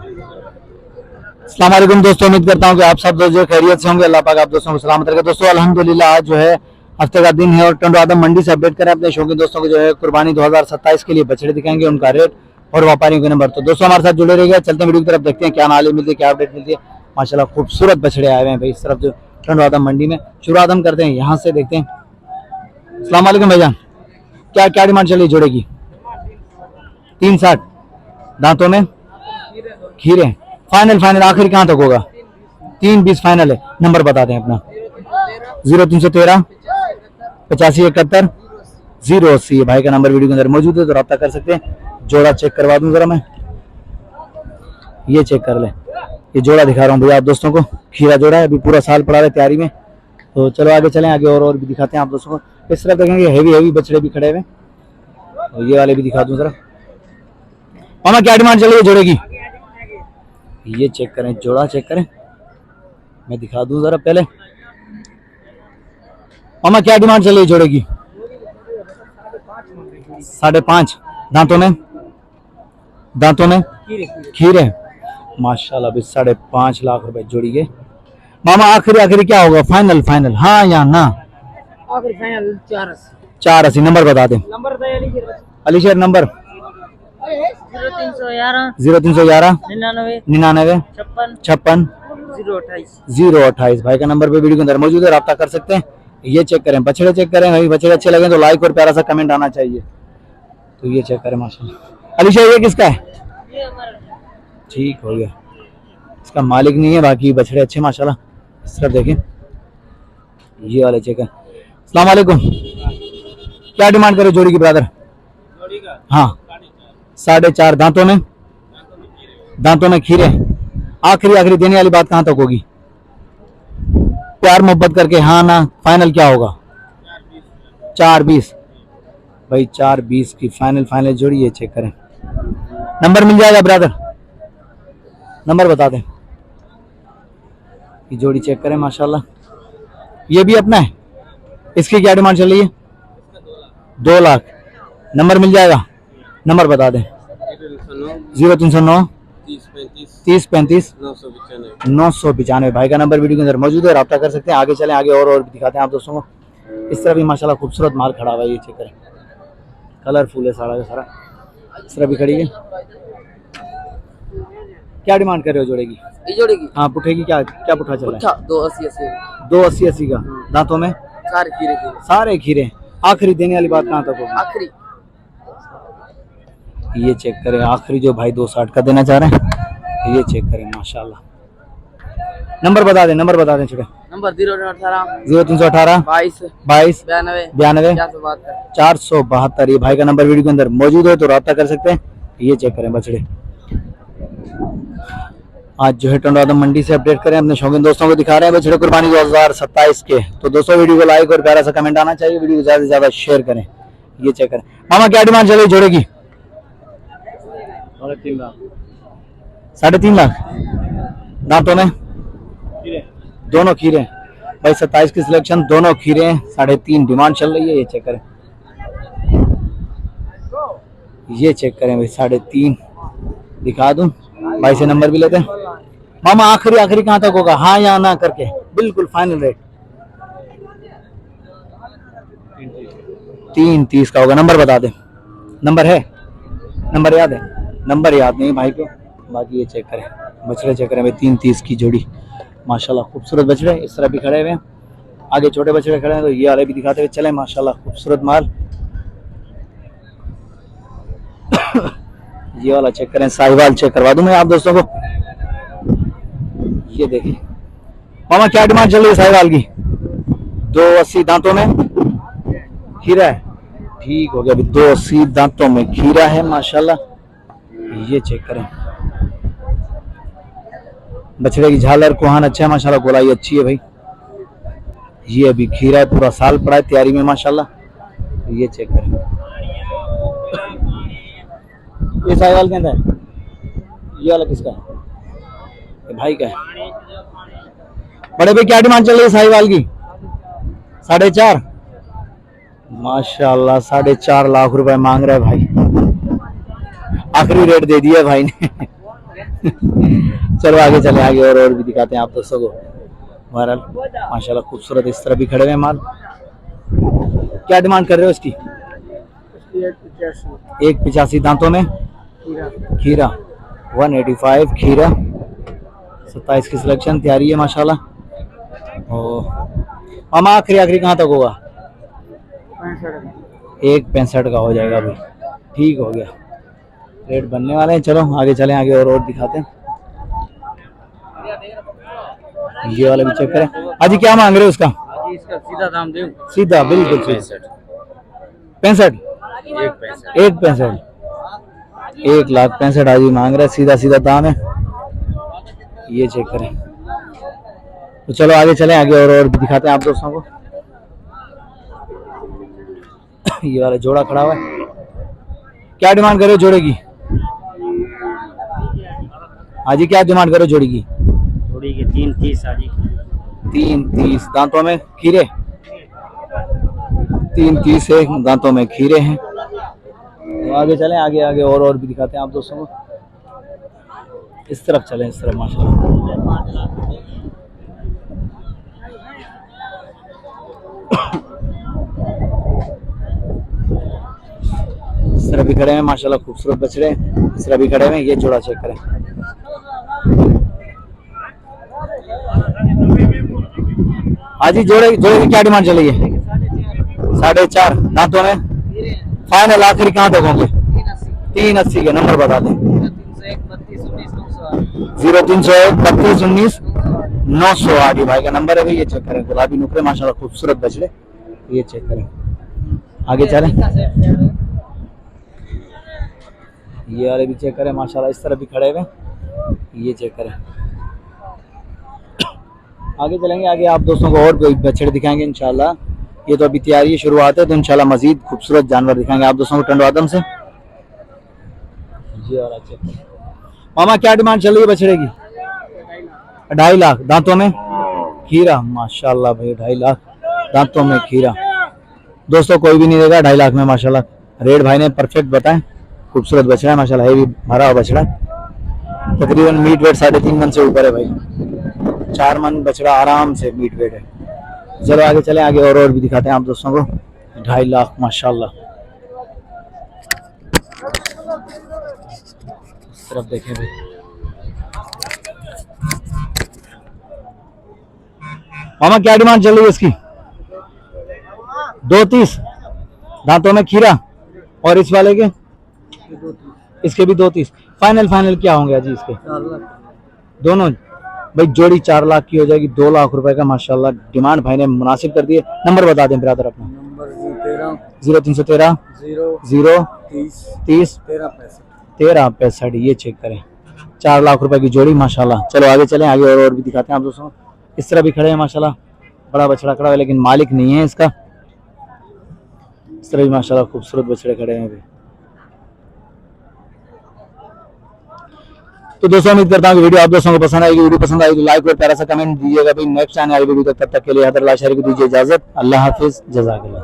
अस्सलाम वालेकुम दोस्तों, उम्मीद करता हूँ कि आप सब दोस्त जो खैरियत से होंगे। अल्लाह पाक आप दोस्तों को सलामत रखे। दोस्तों अल्हम्दुलिल्लाह आज जो है हफ्ते का दिन है और टंडो आदम मंडी से अपडेट करें अपने शौकीन दोस्तों को जो है कुर्बानी 2027 के लिए बछड़े दिखाएंगे, उनका रेट और व्यापारियों के नंबर। तो दोस्तों हमारे साथ जुड़े रहिएगा। चलते हैं वीडियो की तरफ, देखते हैं क्या नाली मिलती है, क्या अपडेट मिलती है। माशाल्लाह खूबसूरत बछड़े आए हुए हैं भाई इस तरफ जो टंडो आदम मंडी में। शुरुआत हम करते हैं यहाँ से, देखते हैं। अस्सलाम वालेकुम भाईजान, क्या क्या डिमांड चल रही जोड़े की? 360 दांतों में खीरे, फाइनल फाइनल आखिर कहाँ तक होगा? 320 फाइनल है। नंबर बता दें अपना। 0313 8571 080 भाई का नंबर वीडियो के अंदर मौजूद है, तो रब्ता कर सकते हैं। जोड़ा चेक करवा दूं जरा मैं, ये चेक कर ले। ये जोड़ा दिखा रहा हूँ भैया आप दोस्तों को, खीरा जोड़ा है, अभी पूरा साल पड़ा है तैयारी में। तो चलो आगे चलें, आगे और भी दिखाते हैं आप दोस्तों को। इस तरफ देखेंगे हेवी हेवी बछड़े भी खड़े हुए, तो ये वाले भी दिखा दूं जरा। मामा क्या डिमांड चल रही है जोड़े की? ये चेक करें, जोड़ा चेक करें, मैं दिखा दूं जरा पहले। मामा क्या डिमांड चल रही है जोड़े की? 5.5 दांतों में, दांतों में खीरे माशाल्लाह भी 5.5 लाख रुपए जोड़ी के। मामा आखिरी आखिरी क्या होगा? फाइनल फाइनल हाँ या ना? आखिरी फाइनल 480। नंबर बता दें। नंबर अलीशेर नंबर 0311 0311 99 99 56 028 028 भाई का नंबर पे वीडियो के अंदर मौजूद है, रब्ता कर सकते हैं। ये चेक करें, बछड़े चेक करें भाई, बछड़े अच्छे लगे तो लाइक और प्यारा सा कमेंट आना चाहिए। तो ये चेक करें माशाल्लाह। अलीशेर ये किसका है? ठीक हो गया, इसका मालिक नहीं है, बाकी बछड़े अच्छे माशाल्लाह। इस तरफ देखें, ये वाले चेक है। अस्सलाम वालेकुम, क्या डिमांड करे जोड़ी की ब्रदर? हाँ 4.5 दांतों में, दांतों में खीरे। आखिरी आखिरी देने वाली बात कहाँ तक होगी? प्यार मोहब्बत करके हाँ ना, फाइनल क्या होगा? 420 भाई, 420 की फाइनल फाइनल जोड़ी। ये चेक करें, नंबर मिल जाएगा ब्रदर, नंबर बता दें। ये जोड़ी चेक करें माशाल्लाह, ये भी अपना है। इसकी क्या डिमांड चल रही है? 2 लाख। नंबर मिल जाएगा, नंबर बता दें। 0309 30 35 995 भाई का नंबर वीडियो के अंदर मौजूद है, रब्ता कर सकते हैं। आगे चलें, आगे और भी दिखाते हैं आप दोस्तों को। इस तरह भी माशाल्लाह खूबसूरत माल खड़ा हुआ है, ये चेक करें, कलरफुल है सारा का सारा। इस तरह भी खड़ी है। क्या डिमांड कर रहे हो जोड़े की? ये जोड़ी की हाँ पुठे की क्या क्या पुठा चल रहा है? 280 280 का। दांतों में सारे खीरे सारे खीरे। आखिरी देने वाली बात कहाँ तक होगी? आखिरी ये चेक करें, आखिरी जो भाई 260 का देना चाह रहे हैं, ये चेक करें माशाल्लाह। नंबर बता दें, नंबर बता दें छोटे। नंबर 0318 0318 22 22 92 92 472 ये भाई का नंबर वीडियो के अंदर मौजूद है, तो रब्ता कर सकते हैं। ये चेक करें बछड़े। आज जो है टंडो आदम मंडी से अपडेट करें, अपने शौकीन दोस्तों को दिखा रहे हैं बछड़े कुर्बानी 2027 के। तो दोस्तों वीडियो को लाइक और प्यारा सा कमेंट आना चाहिए, वीडियो को ज्यादा से ज्यादा शेयर करें। ये चेक करें। मामा क्या डिमांड चल रही जोड़े की? 3.5 लाख। दांतों में दोनों खीरे भाई, 27 की सिलेक्शन, दोनों खीरे हैं। 3.5 डिमांड चल रही है। ये चेक करें, ये चेक करें भाई, 3.5 दिखा दूं भाई से। नंबर भी लेते हैं। मामा आखिरी आखिरी कहाँ तक होगा? हाँ या ना करके बिल्कुल फाइनल रेट 330 का होगा। नंबर बता दें। नंबर है, नंबर याद है? नंबर याद नहीं भाई को, बाकी ये चेक करें, बछड़े चेक करें भाई। 330 की जोड़ी माशाल्लाह, खूबसूरत बछड़े इस तरह भी खड़े हुए हैं। आगे छोटे बछड़े खड़े हैं, तो ये वाले भी दिखाते हुए चले माशाल्लाह, खूबसूरत माल। ये वाला चेक करें, साहिवाल चेक करवा दूं मैं आप दोस्तों को। ये देखें मामा क्या डिमांड चल रही है साहिवाल की? 280 दांतों में खीरा है। ठीक हो गया, अभी 280 दांतों में खीरा है माशाल्लाह। ये चेक करें, बछड़े की झालर कोहान अच्छा है माशाल्लाह, गोलाई अच्छी है भाई। ये अभी खीरा है, पूरा साल पड़ा है तैयारी में माशाल्लाह। ये चेक करें, ये साहिवाल के अंदर है। ये वाला किसका है? ये भाई का है। बड़े भाई क्या डिमांड चल रही है साहिवाल की? 4.5 माशाल्लाह, 4.5 लाख रुपए मांग रहे भाई। आखिरी रेट दे दिया भाई ने। चलो आगे चले, आगे और भी दिखाते हैं आप दोस्तों को। बहरहाल माशाल्लाह खूबसूरत इस तरह भी खड़े हुए हैं माल। क्या डिमांड कर रहे हो इसकी? 185 दांतों में खीरा 185 खीरा 27 की सिलेक्शन तैयारी है माशाल्लाह। और मामा आखिरी आखिरी कहाँ तक होगा? 165 का हो जाएगा अभी, ठीक हो गया, रेट बनने वाले हैं। चलो आगे चलें, आगे और दिखाते हैं। ये वाला भी चेक करें। अजी क्या मांग रहे हो उसका? इसका सीधा दाम दूं? सीधा बिल्कुल 65 165 1,65,000 आजी मांग रहे, सीधा सीधा दाम है। ये चेक करें। तो चलो आगे चलें, आगे और भी दिखाते हैं आप दोस्तों को। ये वाला जोड़ा खड़ा हुआ है, क्या डिमांड करे जोड़े की? हाजी क्या डिमांड करो जोड़ी की? थोड़ी की 330 आजी। 330 दांतों में खीरे 330 है, दांतों में खीरे हैं। तो आगे चलें, आगे आगे और भी दिखाते हैं आप दोस्तों को। इस तरफ चलें, इस तरफ माशाल्लाह। इस तरह भी खड़े हैं माशाल्लाह, खूबसूरत बछड़े इस तरह भी खड़े हैं। ये जोड़ा चेक करें। हाजी जोड़े जोड़े की क्या डिमांड चली है? 4.5 दांतों में फाइनल आखिरी कहाँ तक होंगे? 380 के नंबर बता दें। 0301 32 19 900 आगे भाई का नंबर है भाई। ये चेक करें, गुलाबी नुकरे माशाल्लाह खूबसूरत बछड़े। ये चेक करें, आगे चलें। ये वाले भी चेक करें माशाल्लाह, इस तरह भी खड़े हुए। ये चेक करें, आगे चलेंगे, आगे आप दोस्तों को और कोई बछड़े दिखाएंगे इंशाल्लाह। ये तो अभी तैयारी है, शुरुआत है, तो इंशाल्लाह मजीद खूबसूरत जानवर दिखाएंगे आप दोस्तों को टंडो आदम से। ये वाला चेक करें। मामा क्या डिमांड चल रही है बछड़े की? 2.5 लाख दांतों में खीरा माशाल्लाह भाई, 2.5 लाख दांतों में खीरा। दोस्तों कोई भी नहीं देगा 2.5 लाख में माशाल्लाह। रेट भाई ने परफेक्ट बताएं, खूबसूरत बछड़ा है माशाल्लाह, है भी भरा हुआ बछड़ा। तकरीबन मीट वेट 3.5 मन से ऊपर है भाई, 4 मन बछड़ा आराम से मीट वेट है। चलो आगे चले, आगे और भी दिखाते हैं आप दोस्तों को। 2.5 लाख माशाल्लाह। इस तरफ देखें भाई, मामा क्या डिमांड चल रही है इसकी? 230 दांतों में खीरा। और इस वाले के? इसके भी 230। फाइनल फाइनल क्या होंगे जी इसके? 4 लाख दोनों भाई। जोड़ी 4 लाख की हो जाएगी, 2 लाख रुपए का माशाल्लाह डिमांड भाई ने मुनासिब कर दिए। नंबर बता दें ब्रदर अपना। नंबर 0313 0 30 13 65। ये चेक करें, 4 लाख रुपए की जोड़ी माशाल्लाह। चलो आगे चलें, आगे और भी दिखाते हैं आप दोस्तों। इस तरह भी खड़े हैं माशाल्लाह, बड़ा बछड़ा खड़ा है लेकिन मालिक नहीं है इसका। इस तरह भी माशाल्लाह खूबसूरत बछड़े खड़े हैं अभी। तो दोस्तों उम्मीद करता हूँ कि वीडियो आप दोस्तों को पसंद आएगी। वीडियो पसंद आएगी तो लाइक और प्यारा सा कमेंट दीजिएगा भाई। नेक्स्ट आने वाली वीडियो तक के लिए हैदर लाशारी को दीजिए इजाजत। अल्लाह हाफिज, जज़ाकल्लाह।